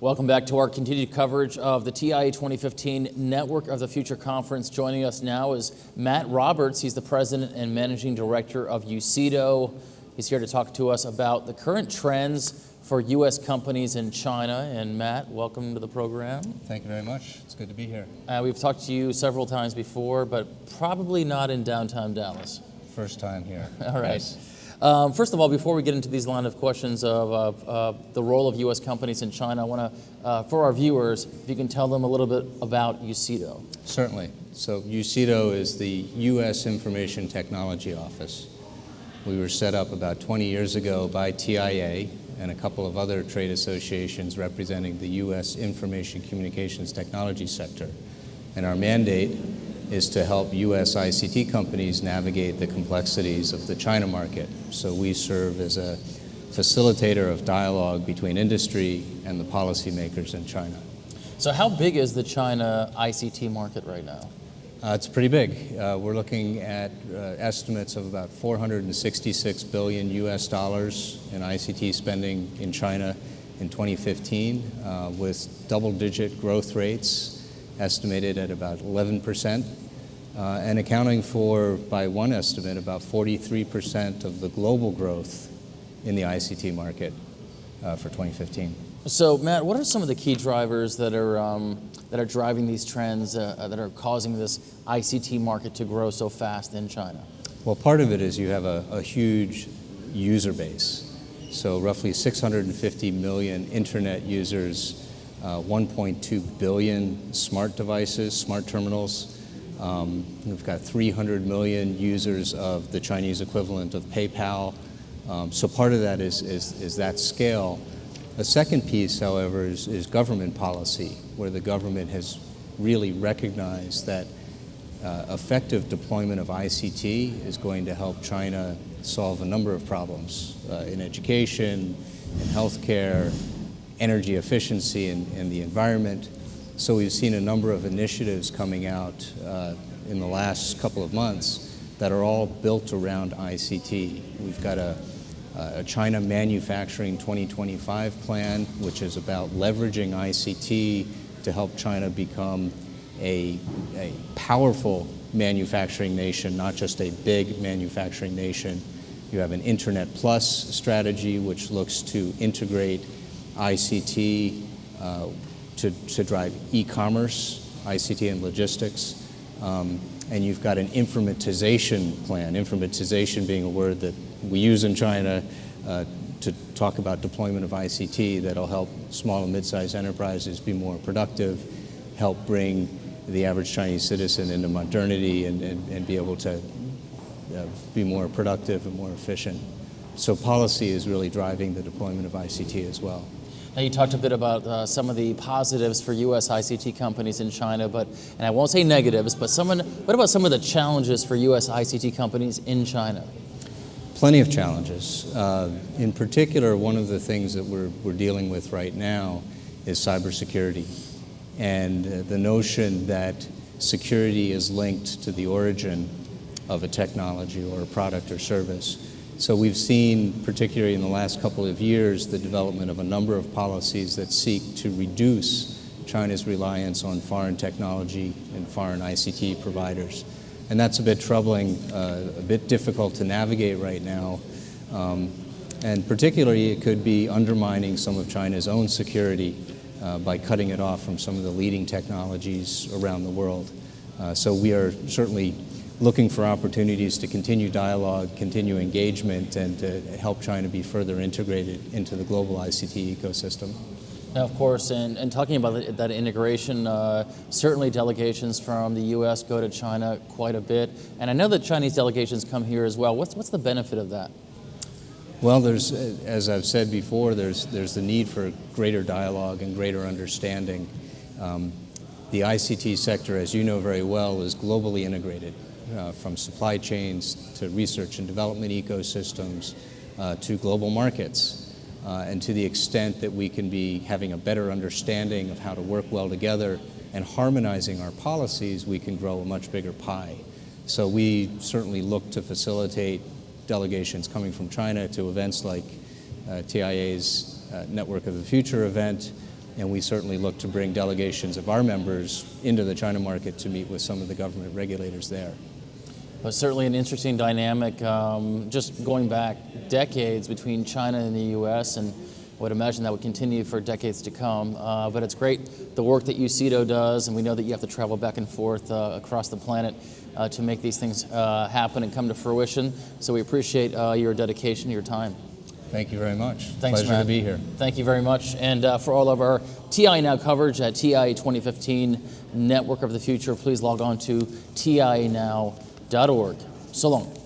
Welcome back to our continued coverage of the TIA 2015 Network of the Future Conference. Joining us now is Matt Roberts. He's the president and managing director of UCITO. He's here to talk to us about the current trends for U.S. companies in China. And Matt, welcome to the program. Thank you very much. It's good to be here. We've talked to you several times before, but probably not in downtown Dallas. First time here. All right. Yes. First of all, before we get into these line of questions of the role of U.S. companies in China, I want to, for our viewers, if you can tell them a little bit about UCITO. Certainly. So UCITO is the U.S. Information Technology Office. We were set up about 20 years ago by TIA and a couple of other trade associations representing the U.S. information communications technology sector. And our mandate is to help U.S. ICT companies navigate the complexities of the China market. So we serve as a facilitator of dialogue between industry and the policymakers in China. So how big is the China ICT market right now? It's pretty big. We're looking at estimates of about $466 billion US dollars in ICT spending in China in 2015, with double-digit growth rates estimated at about 11%, and accounting for, by one estimate, about 43% of the global growth in the ICT market for 2015. So, Matt, what are some of the key drivers that are driving these trends that are causing this ICT market to grow so fast in China? Well, part of it is you have a huge user base. So roughly 650 million internet users, 1.2 billion smart devices, smart terminals. We've got 300 million users of the Chinese equivalent of PayPal. So part of that is that scale. A second piece, however, is government policy, where the government has really recognized that effective deployment of ICT is going to help China solve a number of problems in education, in healthcare, energy efficiency, and the environment. So we've seen a number of initiatives coming out in the last couple of months that are all built around ICT. We've got a China Manufacturing 2025 plan, which is about leveraging ICT to help China become a powerful manufacturing nation, not just a big manufacturing nation. You have an Internet Plus strategy, which looks to integrate ICT to drive e-commerce, ICT and logistics. And you've got an informatization plan, informatization being a word that we use in China to talk about deployment of ICT that'll help small and mid-sized enterprises be more productive, help bring the average Chinese citizen into modernity and be able to be more productive and more efficient. So policy is really driving the deployment of ICT as well. Now, you talked a bit about some of the positives for U.S. ICT companies in China, and I won't say negatives, but what about some of the challenges for U.S. ICT companies in China? Plenty of challenges. In particular, one of the things that we're dealing with right now is cybersecurity, and the notion that security is linked to the origin of a technology or a product or service. So we've seen, particularly in the last couple of years, the development of a number of policies that seek to reduce China's reliance on foreign technology and foreign ICT providers. And that's a bit troubling, a bit difficult to navigate right now. And particularly, it could be undermining some of China's own security by cutting it off from some of the leading technologies around the world. So we are certainly looking for opportunities to continue dialogue, continue engagement, and to help China be further integrated into the global ICT ecosystem. Now, of course, and talking about that integration, certainly delegations from the U.S. go to China quite a bit, and I know that Chinese delegations come here as well. What's the benefit of that? Well, there's, as I've said before, there's the need for greater dialogue and greater understanding. The ICT sector, as you know very well, is globally integrated. From supply chains to research and development ecosystems to global markets. And to the extent that we can be having a better understanding of how to work well together and harmonizing our policies, we can grow a much bigger pie. So we certainly look to facilitate delegations coming from China to events like TIA's Network of the Future event, And we certainly look to bring delegations of our members into the China market to meet with some of the government regulators there. But certainly an interesting dynamic, just going back decades between China and the U.S., and I would imagine that would continue for decades to come. But it's great the work that UCITO does, and we know that you have to travel back and forth across the planet to make these things happen and come to fruition. So we appreciate your dedication, your time. Thank you very much. Thanks, Pleasure Matt. to be here. Thank you very much. And for all of our TI Now coverage at TI 2015 Network of the Future, please log on to tinow.org. So long.